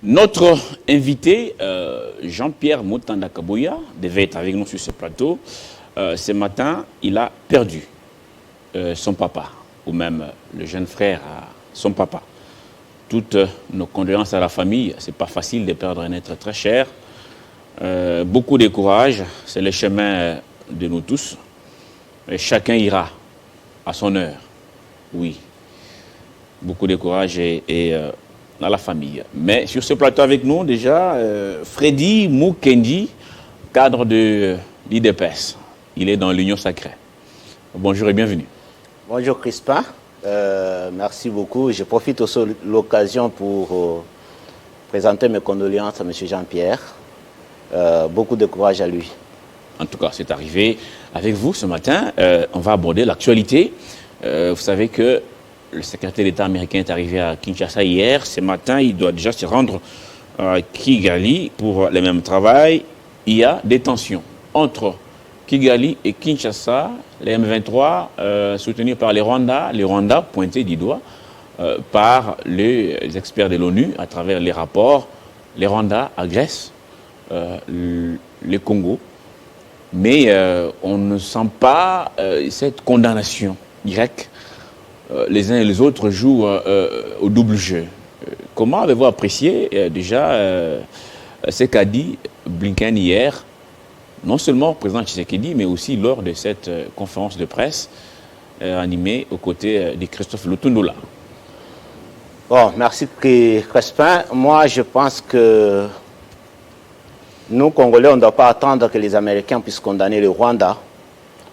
Notre invité, Jean-Pierre Motanda Kaboya, devait être avec nous sur ce plateau. Ce matin, il a perdu son papa, ou même le jeune frère à son papa. Toutes nos condoléances à la famille. C'est pas facile de perdre un être très cher. Beaucoup de courage, c'est le chemin de nous tous. Et chacun ira à son heure. Oui. Beaucoup de courage et à la famille. Mais sur ce plateau avec nous, déjà, Freddy Mukendi, cadre de l'IDPS. Il est dans l'Union sacrée. Bonjour et bienvenue. Bonjour Crispin. Merci beaucoup. Je profite aussi de l'occasion pour présenter mes condoléances à M. Jean-Pierre. Beaucoup de courage à lui. En tout cas, c'est arrivé avec vous ce matin. On va aborder l'actualité. Vous savez que le secrétaire d'État américain est arrivé à Kinshasa hier. Ce matin, il doit déjà se rendre à Kigali pour le même travail. Il y a des tensions entre Kigali et Kinshasa. Les M23 soutenus par les Rwandais pointés du doigt par les experts de l'ONU à travers les rapports. Les Rwandais agressent le Congo. Mais on ne sent pas cette condamnation directe. Les uns et les autres jouent au double jeu. Comment avez-vous apprécié déjà ce qu'a dit Blinken hier, non seulement au président Tshisekedi, mais aussi lors de cette conférence de presse animée aux côtés de Christophe Lutundula? Bon, merci Crespin. Moi, je pense que nous, Congolais, on ne doit pas attendre que les Américains puissent condamner le Rwanda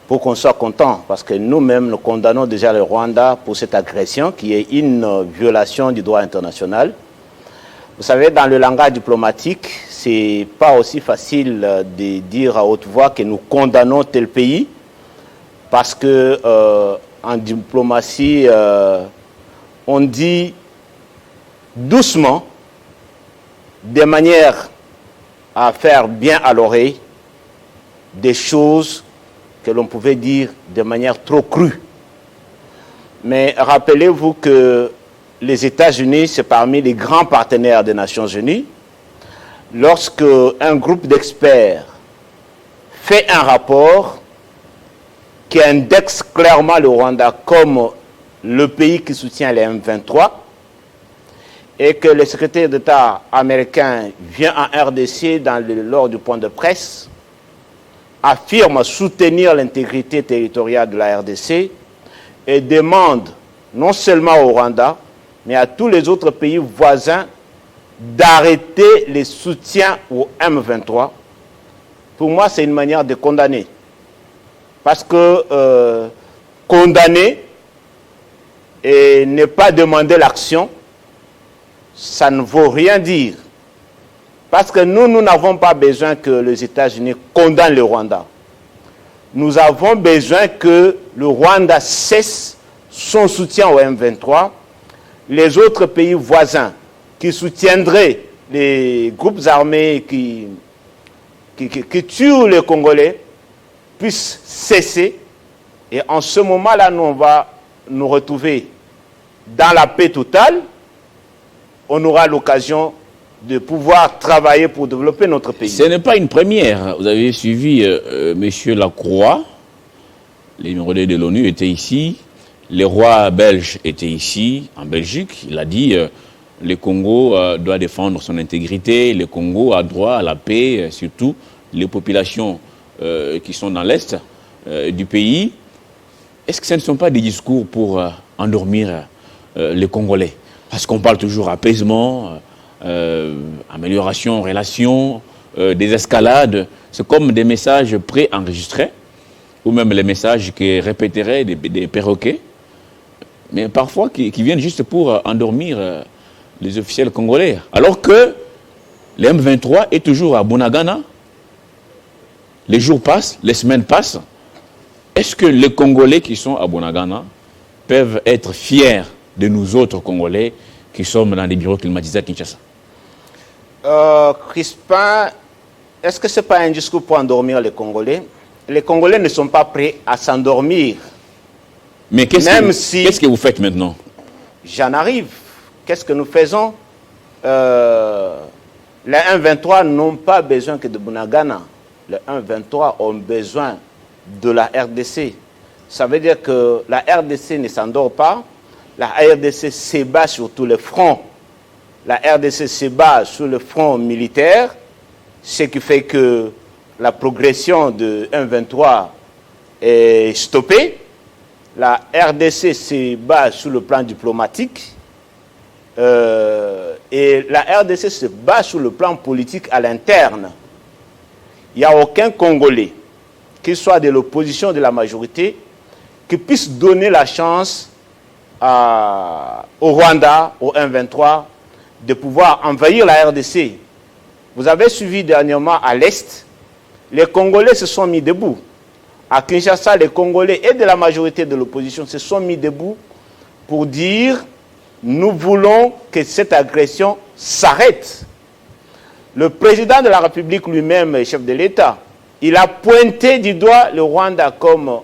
pour qu'on soit content, parce que nous-mêmes, nous condamnons déjà le Rwanda pour cette agression qui est une violation du droit international. Vous savez, dans le langage diplomatique, c'est pas aussi facile de dire à haute voix que nous condamnons tel pays, parce que en diplomatie, on dit doucement, de manière à faire bien à l'oreille, des choses que l'on pouvait dire de manière trop crue. Mais rappelez-vous que les États-Unis, c'est parmi les grands partenaires des Nations Unies. Lorsque un groupe d'experts fait un rapport qui indexe clairement le Rwanda comme le pays qui soutient les M23, et que le secrétaire d'État américain vient en RDC lors du point de presse, affirme soutenir l'intégrité territoriale de la RDC et demande non seulement au Rwanda, mais à tous les autres pays voisins d'arrêter les soutiens au M23. Pour moi, c'est une manière de condamner. Parce que condamner et ne pas demander l'action, ça ne vaut rien dire. Parce que nous n'avons pas besoin que les États-Unis condamnent le Rwanda. Nous avons besoin que le Rwanda cesse son soutien au M23. Les autres pays voisins qui soutiendraient les groupes armés qui tuent les Congolais puissent cesser. Et en ce moment-là, nous, on va nous retrouver dans la paix totale. On aura l'occasion de pouvoir travailler pour développer notre pays. Ce n'est pas une première. Vous avez suivi M. Lacroix, les numéros de l'ONU étaient ici, les rois belges étaient ici, en Belgique. Il a dit le Congo doit défendre son intégrité, le Congo a droit à la paix, surtout les populations qui sont dans l'Est du pays. Est-ce que ce ne sont pas des discours pour endormir les Congolais? Parce qu'on parle toujours apaisement, amélioration, relation, des escalades. C'est comme des messages pré-enregistrés, ou même les messages qui répéteraient des perroquets, mais parfois qui viennent juste pour endormir les officiels congolais. Alors que le M23 est toujours à Bunagana, les jours passent, les semaines passent. Est-ce que les Congolais qui sont à Bunagana peuvent être fiers de nous autres Congolais qui sommes dans des bureaux climatisés à Kinshasa? Crispin, est-ce que ce n'est pas un discours pour endormir les Congolais? Les Congolais ne sont pas prêts à s'endormir. Mais qu'est-ce que vous faites maintenant? J'en arrive. Qu'est-ce que nous faisons? les 1-23 n'ont pas besoin que de Bunagana. Les 1-23 ont besoin de la RDC. Ça veut dire que la RDC ne s'endort pas. La RDC se bat sur tous les fronts. La RDC se bat sur le front militaire, ce qui fait que la progression de 1-23 est stoppée. La RDC se bat sur le plan diplomatique. Et la RDC se bat sur le plan politique à l'interne. Il n'y a aucun Congolais, qu'il soit de l'opposition ou de la majorité, qui puisse donner la chance au Rwanda, au 1-23, de pouvoir envahir la RDC. Vous avez suivi dernièrement à l'Est, les Congolais se sont mis debout. À Kinshasa, les Congolais et de la majorité de l'opposition se sont mis debout pour dire « Nous voulons que cette agression s'arrête ». Le président de la République lui-même, chef de l'État, il a pointé du doigt le Rwanda comme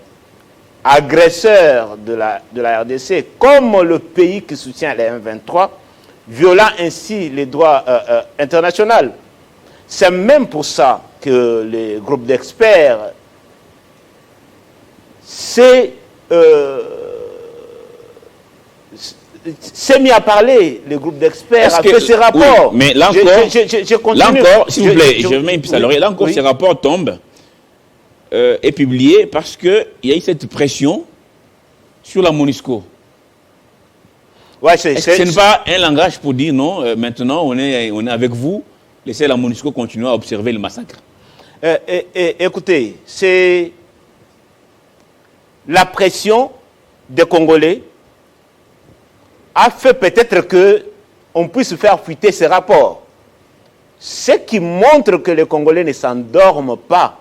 agresseur de la RDC, comme le pays qui soutient les 1-23, violant ainsi les droits internationaux. C'est même pour ça que les groupes d'experts s'est mis à parler, les groupes d'experts, a fait ces rapports. Oui, mais là encore, s'il vous plaît, je mets une piste à l'oreille. Là encore, ces rapports tombent et publiés parce qu'il y a eu cette pression sur la MONUSCO. Ouais, ce n'est pas un langage pour dire non, maintenant on est avec vous, laissez la MONUSCO continuer à observer le massacre. Écoutez, c'est la pression des Congolais a fait peut-être qu'on puisse faire fuiter ces rapports. Ce qui montre que les Congolais ne s'endorment pas.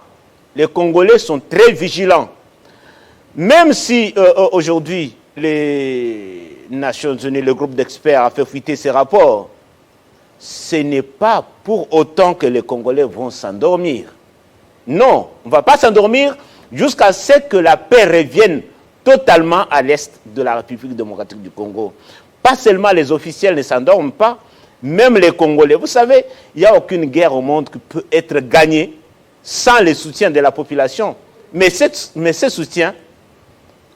Les Congolais sont très vigilants. Même si aujourd'hui, les Nations Unies, le groupe d'experts a fait fuiter ces rapports, ce n'est pas pour autant que les Congolais vont s'endormir. Non, on ne va pas s'endormir jusqu'à ce que la paix revienne totalement à l'est de la République démocratique du Congo. Pas seulement les officiels ne s'endorment pas, même les Congolais. Vous savez, il n'y a aucune guerre au monde qui peut être gagnée sans le soutien de la population. Mais ce soutien,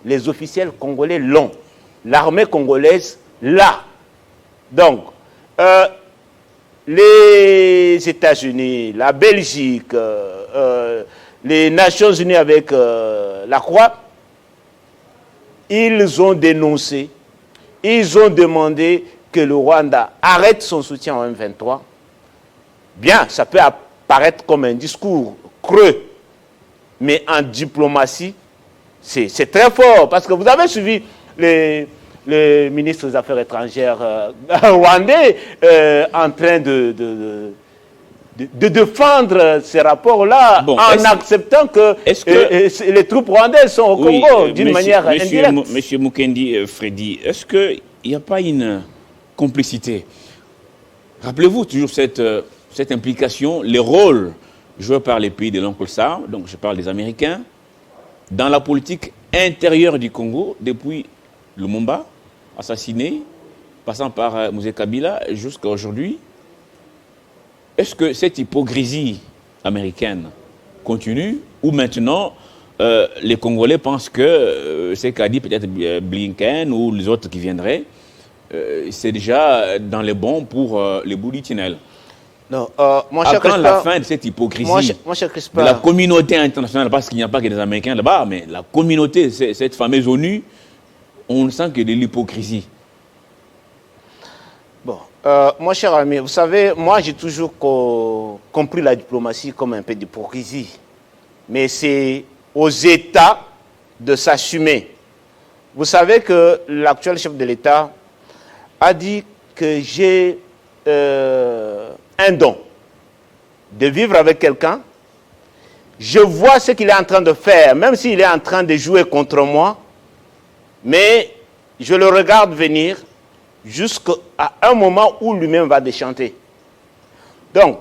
les officiels congolais l'ont. L'armée congolaise l'a. Donc, les États-Unis, la Belgique, les Nations Unies avec la Croix, ils ont dénoncé, ils ont demandé que le Rwanda arrête son soutien au M23. Bien, ça peut apparaître comme un discours creux, mais en diplomatie, c'est très fort. Parce que vous avez suivi les ministres des Affaires étrangères rwandais en train de défendre ces rapports-là, bon, en acceptant que les troupes rwandaises sont au Congo d'une manière indirecte. Monsieur Mukendi Freddy, est-ce qu'il n'y a pas une complicité? Rappelez-vous toujours cette implication, les rôles joués par les pays de l'Oncle Sarr, donc je parle des Américains, dans la politique intérieure du Congo, depuis Lumumba, assassiné, passant par Mouzé Kabila jusqu'à aujourd'hui. Est-ce que cette hypocrisie américaine continue ou maintenant les Congolais pensent que ce qu'a dit peut-être Blinken ou les autres qui viendraient, c'est déjà dans les bons pour les bouts du tunnel? Non, quand la fin de cette hypocrisie de la communauté internationale, parce qu'il n'y a pas que des Américains là-bas, mais la communauté, cette fameuse ONU, on ne sent que de l'hypocrisie. Bon, mon cher ami, vous savez, moi j'ai toujours compris la diplomatie comme un peu d'hypocrisie. Mais c'est aux États de s'assumer. Vous savez que l'actuel chef de l'État a dit que j'ai un don de vivre avec quelqu'un. Je vois ce qu'il est en train de faire, même s'il est en train de jouer contre moi, mais je le regarde venir jusqu'à un moment où lui-même va déchanter. Donc,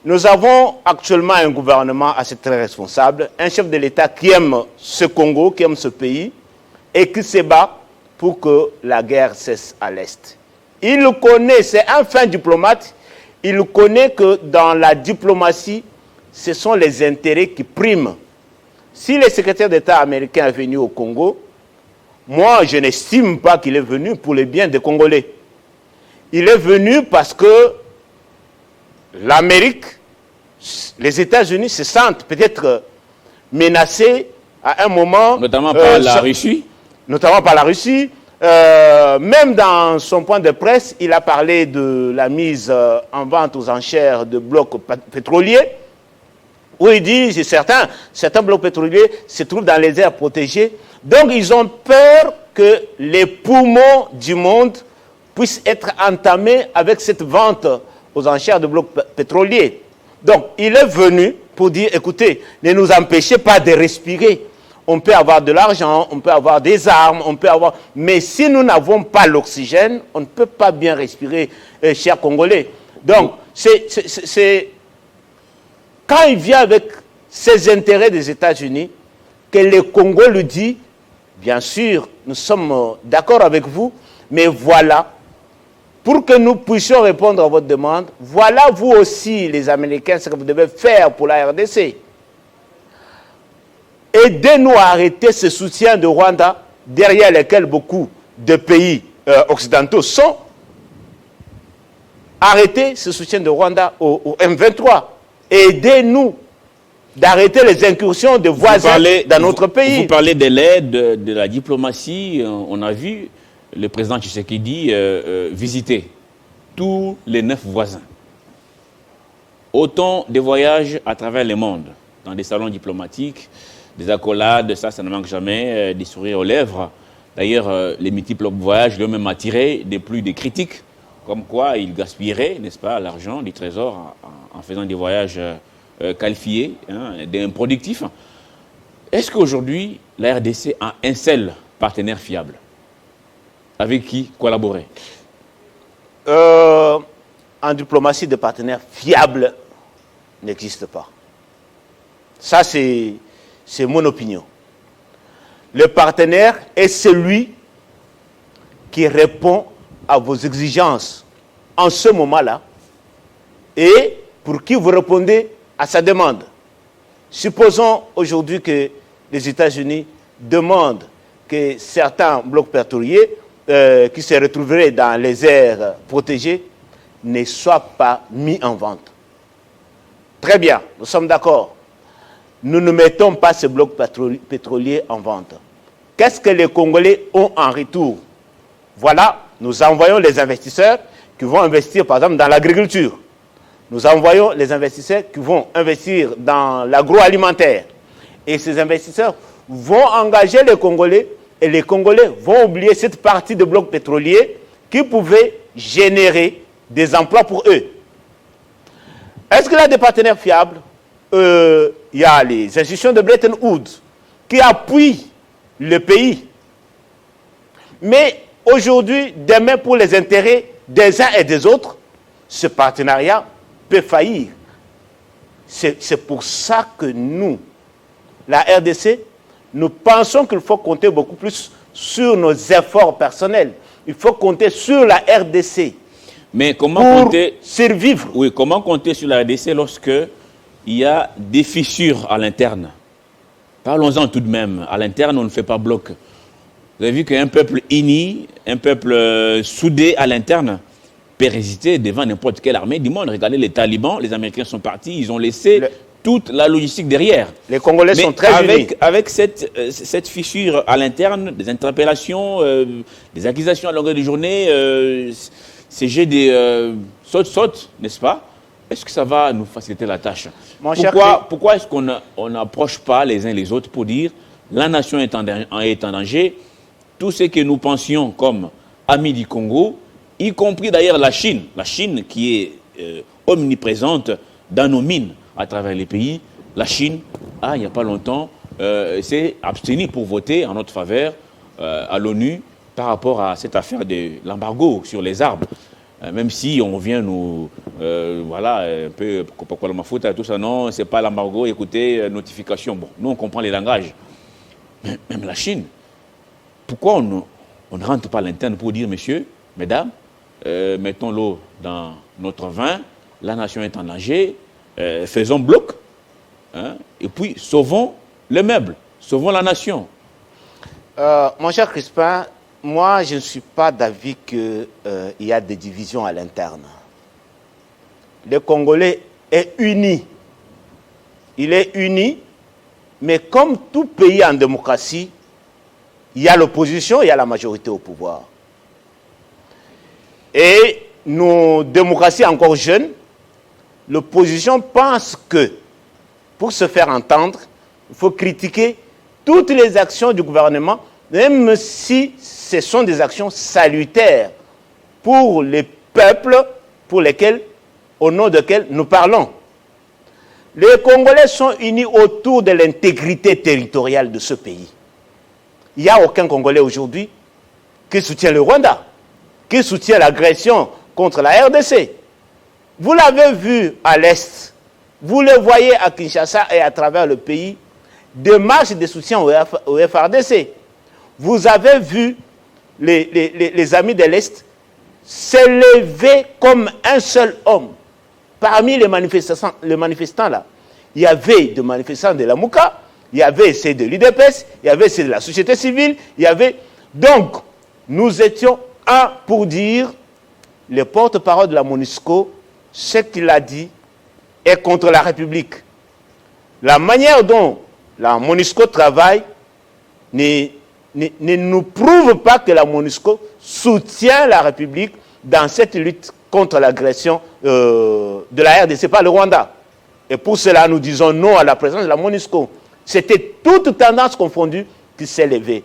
nous avons actuellement un gouvernement assez très responsable, un chef de l'État qui aime ce Congo, qui aime ce pays, et qui se bat pour que la guerre cesse à l'Est. Il le connaît, c'est un fin diplomate, il connaît que dans la diplomatie, ce sont les intérêts qui priment. Si le secrétaire d'État américain est venu au Congo, moi, je n'estime pas qu'il est venu pour le bien des Congolais. Il est venu parce que l'Amérique, les États-Unis se sentent peut-être menacés à un moment. Notamment par la Russie. Notamment par la Russie. Même dans son point de presse, il a parlé de la mise en vente aux enchères de blocs pétroliers, où il dit que certains blocs pétroliers se trouvent dans les aires protégées. Donc ils ont peur que les poumons du monde puissent être entamés avec cette vente aux enchères de blocs pétroliers. Donc il est venu pour dire, écoutez, ne nous empêchez pas de respirer. On peut avoir de l'argent, on peut avoir des armes, on peut avoir... Mais si nous n'avons pas l'oxygène, on ne peut pas bien respirer, chers Congolais. Donc, c'est quand il vient avec ses intérêts des États-Unis, que le Congo lui dit, bien sûr, nous sommes d'accord avec vous, mais voilà, pour que nous puissions répondre à votre demande, voilà vous aussi, les Américains, ce que vous devez faire pour la RDC. Aidez-nous à arrêter ce soutien de Rwanda, derrière lequel beaucoup de pays occidentaux sont. Arrêtez ce soutien de Rwanda au M23. Aidez-nous d'arrêter les incursions de voisins dans notre pays. Vous parlez de l'aide, de la diplomatie. On a vu le président Tshisekedi visiter tous les 9 voisins. Autant de voyages à travers le monde, dans des salons diplomatiques, des accolades, ça ne manque jamais, des sourires aux lèvres. D'ailleurs, les multiples voyages lui ont même attiré des pluies de critiques, comme quoi il gaspillerait, n'est-ce pas, l'argent du trésor en faisant des voyages qualifiés, d'improductifs. Est-ce qu'aujourd'hui, la RDC a un seul partenaire fiable avec qui collaborer? En diplomatie, de partenaires fiables n'existe pas. Ça, c'est mon opinion. Le partenaire est celui qui répond à vos exigences en ce moment-là et pour qui vous répondez à sa demande. Supposons aujourd'hui que les États-Unis demandent que certains blocs pétroliers qui se retrouveraient dans les aires protégées ne soient pas mis en vente. Très bien, nous sommes d'accord. Nous ne mettons pas ces blocs pétroliers en vente. Qu'est-ce que les Congolais ont en retour? Voilà, nous envoyons les investisseurs qui vont investir par exemple dans l'agriculture. Nous envoyons les investisseurs qui vont investir dans l'agroalimentaire. Et ces investisseurs vont engager les Congolais et les Congolais vont oublier cette partie de blocs pétroliers qui pouvaient générer des emplois pour eux. Est-ce qu'il y a des partenaires fiables? Il y a les institutions de Bretton Woods qui appuient le pays. Mais aujourd'hui, demain, pour les intérêts des uns et des autres, ce partenariat peut faillir. C'est pour ça que nous, la RDC, nous pensons qu'il faut compter beaucoup plus sur nos efforts personnels. Il faut compter sur la RDC. Mais comment compter, survivre? Oui, comment compter sur la RDC lorsque il y a des fissures à l'interne? Parlons-en tout de même. À l'interne, on ne fait pas bloc. Vous avez vu qu'un peuple uni, un peuple soudé à l'interne, peut résister devant n'importe quelle armée du monde. Regardez les talibans, les Américains sont partis, ils ont laissé toute la logistique derrière. Les Congolais sont très unis. Avec cette fissure à l'interne, des interpellations, des accusations à longueur de journée, ces jets des saute, n'est-ce pas? Est-ce que ça va nous faciliter la tâche? Pourquoi est-ce qu'on n'approche pas les uns les autres pour dire la nation est en danger? Tout ce que nous pensions comme amis du Congo, y compris d'ailleurs la Chine qui est omniprésente dans nos mines à travers les pays, la Chine, il n'y a pas longtemps, s'est abstenue pour voter en notre faveur à l'ONU par rapport à cette affaire de l'embargo sur les armes. Même si on vient nous, voilà, un peu, pourquoi ma faute, tout ça, non, c'est pas l'embargo, écoutez, notification. Bon, nous on comprend les langages. Mais même la Chine, pourquoi on ne rentre pas à l'interne pour dire, messieurs, mesdames, mettons l'eau dans notre vin, la nation est en danger, faisons bloc, hein, et puis sauvons les meubles, sauvons la nation. Mon cher Crispin, moi je ne suis pas d'avis qu'il y a des divisions à l'interne. Le Congolais est uni. Il est uni, mais comme tout pays en démocratie, il y a l'opposition, il y a la majorité au pouvoir. Et nos démocraties encore jeunes, l'opposition pense que pour se faire entendre, il faut critiquer toutes les actions du gouvernement, même si ce sont des actions salutaires pour les peuples pour lesquels, au nom desquels nous parlons. Les Congolais sont unis autour de l'intégrité territoriale de ce pays. Il n'y a aucun Congolais aujourd'hui qui soutient le Rwanda, qui soutient l'agression contre la RDC. Vous l'avez vu à l'Est, vous le voyez à Kinshasa et à travers le pays, des marches de soutien au FRDC. Vous avez vu les amis de l'Est s'élever comme un seul homme. Parmi les manifestants là, il y avait des manifestants de la Mouka, il y avait ceux de l'UDPS, il y avait ceux de la société civile, il y avait... Donc, nous étions un pour dire, le porte-parole de la MONUSCO, ce qu'il a dit est contre la République. La manière dont la MONUSCO travaille ne nous prouve pas que la MONUSCO soutient la République dans cette lutte contre l'agression de la RDC par le Rwanda. Et pour cela, nous disons non à la présence de la MONUSCO. C'était toute tendance confondue qui s'est levée.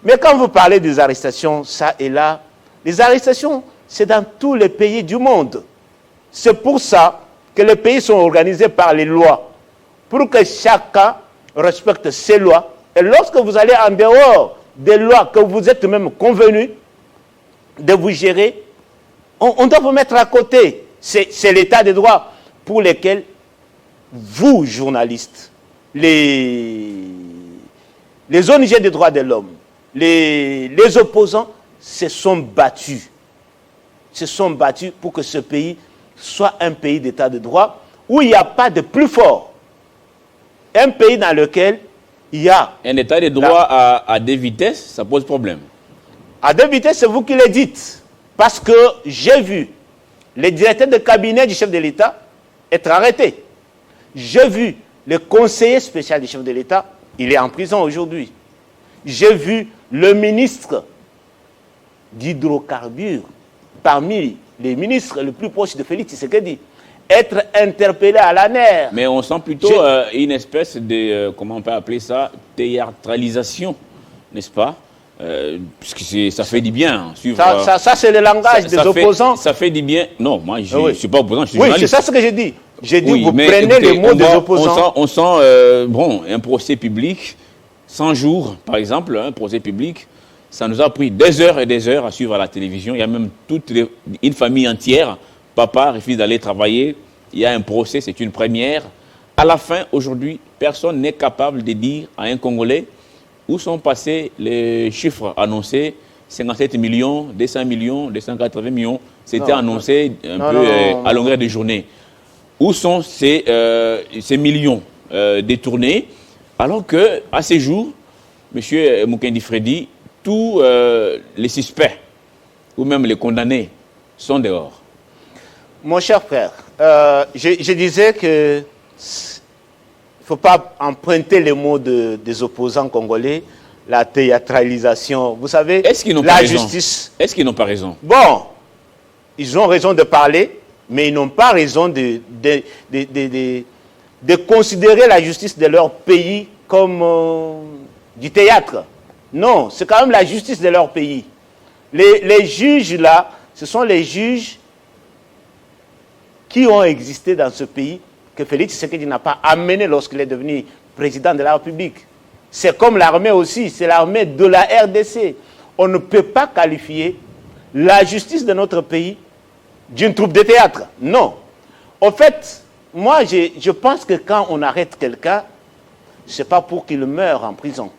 Mais quand vous parlez des arrestations, ça et là, les arrestations, c'est dans tous les pays du monde. C'est pour ça que les pays sont organisés par les lois, pour que chacun respecte ses lois. Et lorsque vous allez en dehors des lois que vous êtes même convenus de vous gérer, on doit vous mettre à côté. C'est l'état de droit pour lequel vous, journalistes, les ONG des droits de l'homme, les opposants se sont battus. Se sont battus pour que ce pays soit un pays d'état de droit où il n'y a pas de plus fort. Un pays dans lequel il y a... Un état de droit à deux vitesses, ça pose problème. À deux vitesses, c'est vous qui le dites. Parce que j'ai vu le directeur de cabinet du chef de l'État être arrêté. J'ai vu le conseiller spécial du chef de l'État, il est en prison aujourd'hui. J'ai vu le ministre d'hydrocarbures, parmi les ministres les plus proches de Félix Tshisekedi, être interpellé à la nerf. Mais on sent plutôt une espèce de, comment on peut appeler ça, théâtralisation, n'est-ce pas? Puisque ça fait du bien. Suivre, ça c'est le langage des opposants. Ça fait du bien. Non, moi je ne suis pas opposant, je suis journaliste. Oui, c'est ça ce que j'ai dit. J'ai dit, vous prenez écoutez, les mots des opposants. On sent bon, un procès public, 100 jours par exemple, un procès public, ça nous a pris des heures et des heures à suivre à la télévision. Il y a même une famille entière. Papa refuse d'aller travailler. Il y a un procès, c'est une première. À la fin, aujourd'hui, personne n'est capable de dire à un Congolais où sont passés les chiffres annoncés, 57 millions, 200 millions, 280 millions. C'était annoncé à longueur de journée. Où sont ces millions détournés, alors qu'à ces jours, M. Mukendi Freddy, tous les suspects ou même les condamnés sont dehors. Mon cher frère, je disais que il ne faut pas emprunter les mots des opposants congolais, la théâtralisation. Vous savez, la justice... Est-ce qu'ils n'ont pas raison? Bon, ils ont raison de parler, mais ils n'ont pas raison de considérer la justice de leur pays comme du théâtre. Non, c'est quand même la justice de leur pays. Les juges là, ce sont les juges qui ont existé dans ce pays que Félix Tshisekedi n'a pas amené lorsqu'il est devenu président de la République. C'est comme l'armée aussi, c'est l'armée de la RDC. On ne peut pas qualifier la justice de notre pays d'une troupe de théâtre. Non. En fait, moi, je pense que quand on arrête quelqu'un, ce n'est pas pour qu'il meure en prison.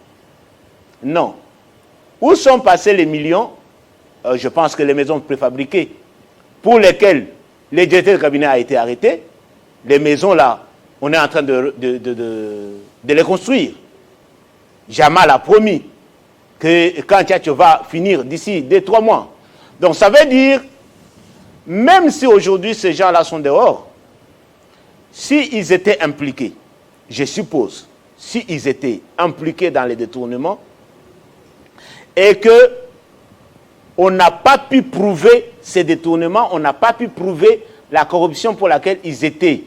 Non. Où sont passés les millions? Je pense que les maisons préfabriquées, pour lesquelles le directeur de cabinet a été arrêté, les maisons là, on est en train de les construire. Jamal a promis que quand tu vas finir d'ici 2-3 mois. Donc ça veut dire, même si aujourd'hui ces gens-là sont dehors, s'ils étaient impliqués, je suppose, s'ils étaient impliqués dans les détournements, et que on n'a pas pu prouver ces détournements, on n'a pas pu prouver la corruption pour laquelle ils étaient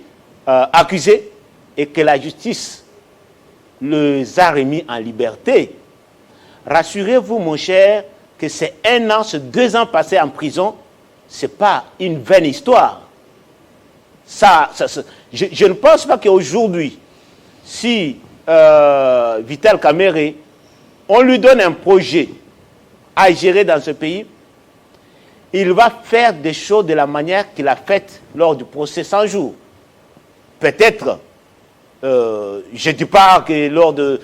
accusés, et que la justice les a remis en liberté. Rassurez-vous, mon cher, que c'est 1 an, c'est 2 ans passés en prison, ce n'est pas une vaine histoire. Je ne pense pas qu'aujourd'hui, si Vital Kamerhe, on lui donne un projet à gérer dans ce pays, il va faire des choses de la manière qu'il a faite lors du procès 100 jours. Peut-être, je ne dis pas que lors de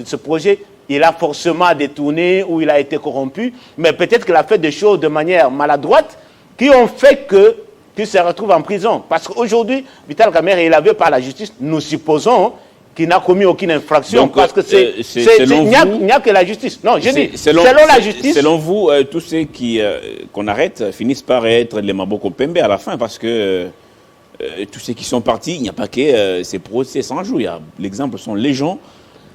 ce projet, il a forcément détourné ou il a été corrompu, mais peut-être qu'il a fait des choses de manière maladroite qui ont fait qu'il se retrouve en prison. Parce qu'aujourd'hui, Vital Kamerhe est lavé par la justice, nous supposons qu'il n'a commis aucune infraction. Donc, parce que il n'y a que la justice. Non, je dis, selon la justice. Selon vous, tous ceux qu'on arrête finissent par être les Maboko Pembe à la fin, parce que tous ceux qui sont partis, il n'y a pas que ces procès 100 jours. L'exemple sont les gens,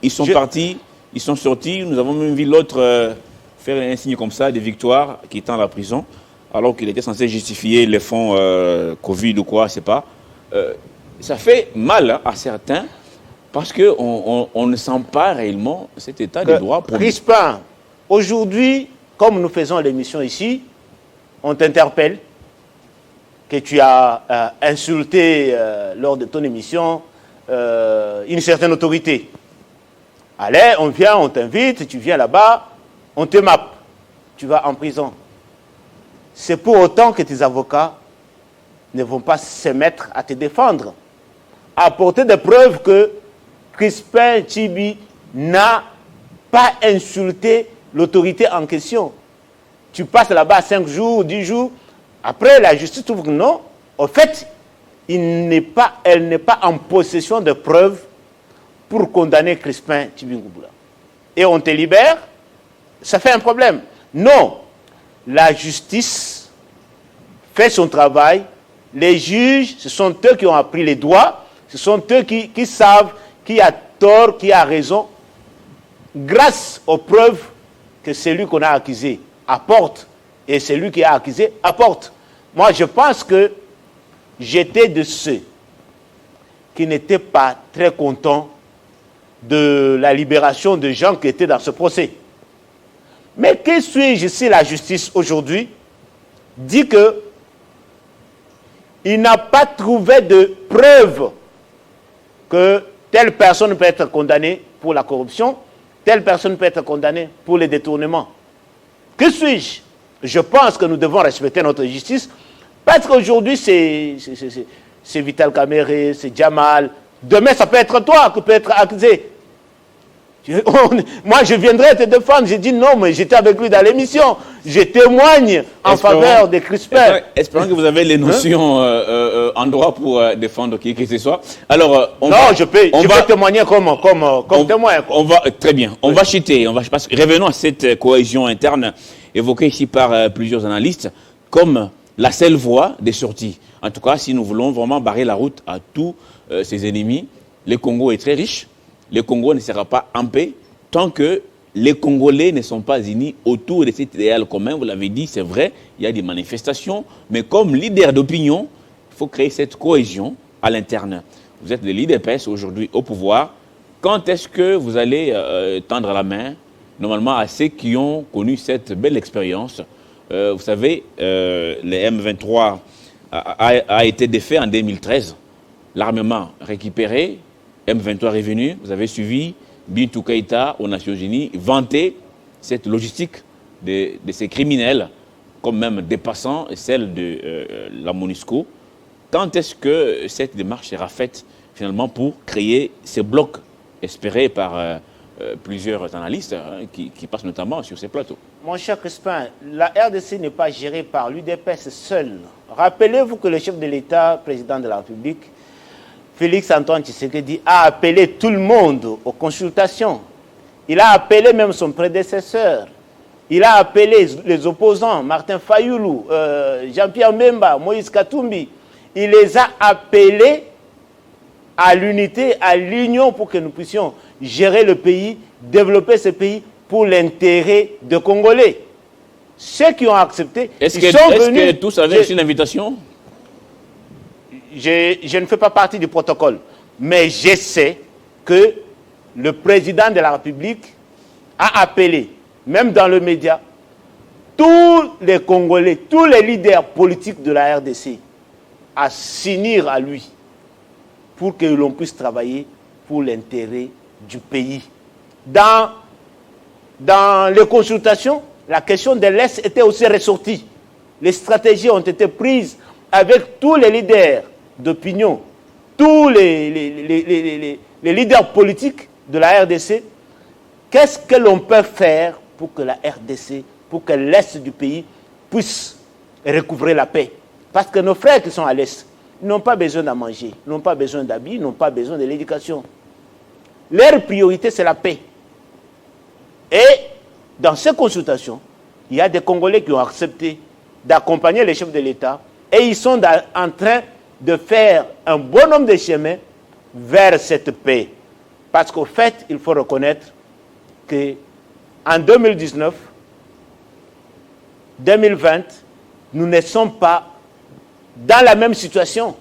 ils sont partis, ils sont sortis. Nous avons même vu l'autre faire un signe comme ça, des victoires, quittant la prison, alors qu'il était censé justifier les fonds Covid ou quoi, c'est pas. Ça fait mal à certains, parce qu'on ne sent pas réellement cet état de droit. Crispin, aujourd'hui, comme nous faisons l'émission ici, on t'interpelle, que tu as insulté lors de ton émission une certaine autorité. Allez, on vient, on t'invite, tu viens là-bas, on te mappe, tu vas en prison. C'est pour autant que tes avocats ne vont pas se mettre à te défendre, à apporter des preuves que Crispin Tchibi n'a pas insulté l'autorité en question. Tu passes là-bas 5 jours, 10 jours, après la justice trouve que non, en fait, elle n'est pas en possession de preuves pour condamner Crispin Tchibi Ngouboula. Et on te libère, ça fait un problème. Non, la justice fait son travail, les juges, ce sont eux qui ont appris les droits, ce sont eux qui savent qui a tort, qui a raison, grâce aux preuves que celui qu'on a accusé apporte, et celui qui a accusé apporte. Moi, je pense que j'étais de ceux qui n'étaient pas très contents de la libération de gens qui étaient dans ce procès. Mais que suis-je si la justice aujourd'hui dit que il n'a pas trouvé de preuve que telle personne peut être condamnée pour la corruption, telle personne peut être condamnée pour les détournements. Que suis-je? Je pense que nous devons respecter notre justice, parce qu'aujourd'hui c'est Vital Kamerhe, c'est Jamal. Demain, ça peut être toi qui peut être accusé. Moi, je viendrai te défendre. J'ai dit non, mais j'étais avec lui dans l'émission. Je témoigne en faveur de Crispin. Espérons que vous avez les notions en droit pour défendre qui que ce soit. Alors, je peux témoigner comme témoin. Très bien. On va chuter. Revenons à cette cohésion interne évoquée ici par plusieurs analystes comme la seule voie des sorties. En tout cas, si nous voulons vraiment barrer la route à tous ses ennemis, le Congo est très riche. Le Congo ne sera pas en paix tant que les Congolais ne sont pas unis autour de cet idéal commun. Vous l'avez dit, c'est vrai, il y a des manifestations, mais comme leader d'opinion, il faut créer cette cohésion à l'interne. Vous êtes le leader PS aujourd'hui au pouvoir. Quand est-ce que vous allez tendre la main, normalement, à ceux qui ont connu cette belle expérience? Vous savez, les M23 a été défait en 2013. L'armement récupéré, M23 revenu, vous avez suivi Bintou Keïta aux Nations Unies vanter cette logistique de ces criminels comme même dépassant celle de la MONUSCO. Quand est-ce que cette démarche sera faite finalement pour créer ces blocs espérés par plusieurs analystes qui passent notamment sur ces plateaux? Mon cher Crispin, la RDC n'est pas gérée par l'UDPS seul. Rappelez-vous que le chef de l'État, président de la République, Félix Antoine Tshisekedi, a appelé tout le monde aux consultations. Il a appelé même son prédécesseur. Il a appelé les opposants, Martin Fayoulou, Jean-Pierre Mbemba, Moïse Katumbi. Il les a appelés à l'unité, à l'union pour que nous puissions gérer le pays, développer ce pays pour l'intérêt des Congolais. Ceux qui ont accepté, est-ce ils sont venus... Est-ce que tous avaient reçu une invitation? Je ne fais pas partie du protocole, mais je sais que le président de la République a appelé, même dans le média, tous les Congolais, tous les leaders politiques de la RDC à s'unir à lui pour que l'on puisse travailler pour l'intérêt du pays. Dans les consultations, la question de l'Est était aussi ressortie. Les stratégies ont été prises avec tous les leaders d'opinion, tous les leaders politiques de la RDC. Qu'est-ce que l'on peut faire pour que la RDC, pour que l'Est du pays puisse recouvrer la paix? Parce que nos frères qui sont à l'Est n'ont pas besoin d'à manger, n'ont pas besoin d'habits, n'ont pas besoin de l'éducation. Leur priorité, c'est la paix. Et dans ces consultations, il y a des Congolais qui ont accepté d'accompagner les chefs de l'État et ils sont en train de faire un bon nombre de chemins vers cette paix. Parce qu'au fait, il faut reconnaître qu'en 2019, 2020, nous ne sommes pas dans la même situation.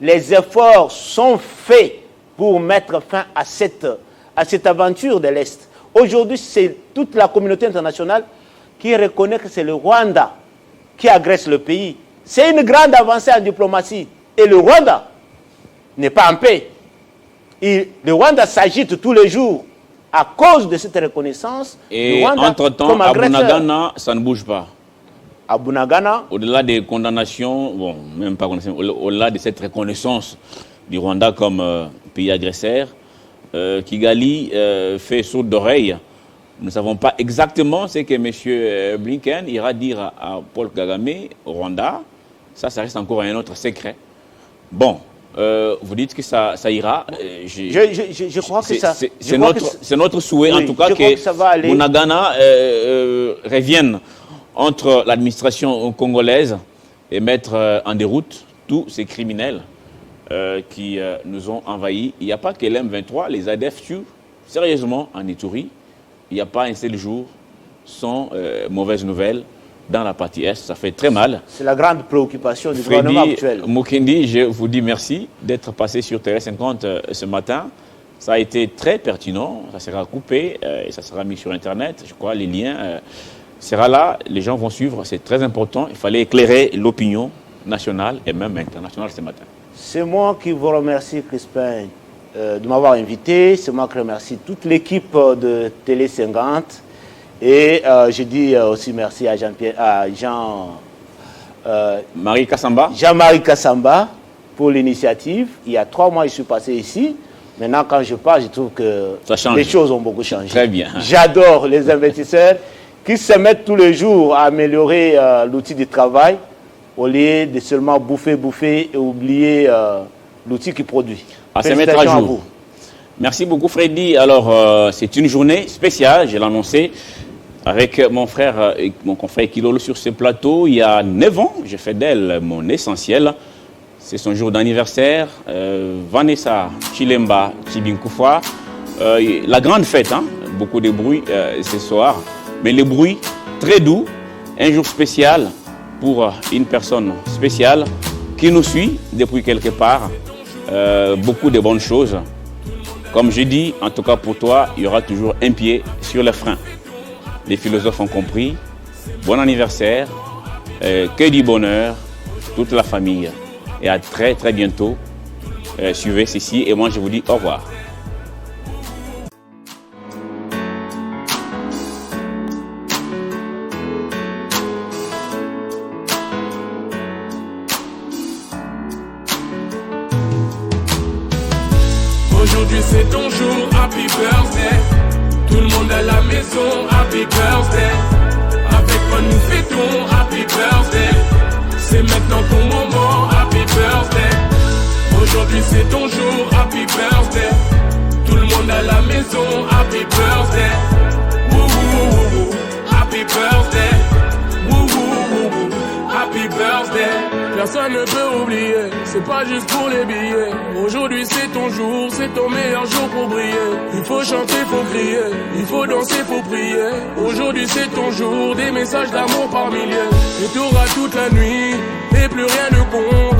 Les efforts sont faits pour mettre fin à cette aventure de l'Est. Aujourd'hui, c'est toute la communauté internationale qui reconnaît que c'est le Rwanda qui agresse le pays. C'est une grande avancée en diplomatie. Et le Rwanda n'est pas en paix. Le Rwanda s'agite tous les jours à cause de cette reconnaissance. Et entre-temps, à Bunagana, ça ne bouge pas. À Bunagana, au-delà des condamnations, bon, même pas condamnations, au-delà de cette reconnaissance du Rwanda comme pays agresseur, Kigali fait sourde d'oreille. Nous ne savons pas exactement ce que M. Blinken ira dire à Paul Kagame au Rwanda. Ça reste encore un autre secret. Bon, vous dites que ça ira. Je crois que ça... C'est notre souhait, oui, en tout cas, que Bunagana revienne entre l'administration congolaise et mettre en déroute tous ces criminels qui nous ont envahis. Il n'y a pas que l'M23, les ADF tuent sérieusement en Ituri. Il n'y a pas un seul jour sans mauvaise nouvelle dans la partie Est. Ça fait très mal. C'est la grande préoccupation du gouvernement actuel. Mukendi, je vous dis merci d'être passé sur TR50 ce matin. Ça a été très pertinent. Ça sera coupé et ça sera mis sur Internet. Je crois les liens seront là. Les gens vont suivre. C'est très important. Il fallait éclairer l'opinion nationale et même internationale ce matin. C'est moi qui vous remercie, Crispin, de m'avoir invité. C'est moi qui remercie toute l'équipe de Télé 50. Et je dis aussi merci à Jean-Marie Kassamba. Jean-Marie Kassamba pour l'initiative. Il y a 3 mois, je suis passé ici. Maintenant, quand je parle, je trouve que les choses ont beaucoup changé. Très bien. J'adore les investisseurs qui se mettent tous les jours à améliorer l'outil de travail au lieu de seulement bouffer et oublier l'outil qui produit. À se mettre à jour. Merci beaucoup, Freddy. Alors, c'est une journée spéciale, je l'ai annoncé, avec mon frère et mon confrère Kilolo sur ce plateau. Il y a 9 ans, j'ai fait d'elle mon essentiel. C'est son jour d'anniversaire. Vanessa Chilemba Chibinkoufa. La grande fête, hein? Beaucoup de bruit ce soir. Mais le bruit très doux. Un jour spécial pour une personne spéciale qui nous suit depuis quelque part. Beaucoup de bonnes choses. Comme je dis, en tout cas pour toi, il y aura toujours un pied sur le frein. Les philosophes ont compris. Bon anniversaire, que du bonheur, toute la famille. Et à très très bientôt. Suivez ceci et moi je vous dis au revoir. Aujourd'hui c'est ton jour, happy birthday. Tout le monde à la maison, happy birthday. nous fêtons happy birthday. C'est maintenant ton moment, happy birthday. Aujourd'hui c'est ton jour, happy birthday. Tout le monde à la maison, happy birthday. Woo woo woo woo, happy birthday. Woo woo woo woo, happy birthday. Personne ne peut oublier, c'est pas juste pour les billets. Aujourd'hui c'est ton jour, c'est ton meilleur jour pour briller. Il faut chanter, faut crier, il faut danser, faut prier. Aujourd'hui c'est ton jour, des messages d'amour par milliers. Et t'auras toute la nuit, et plus rien ne compte.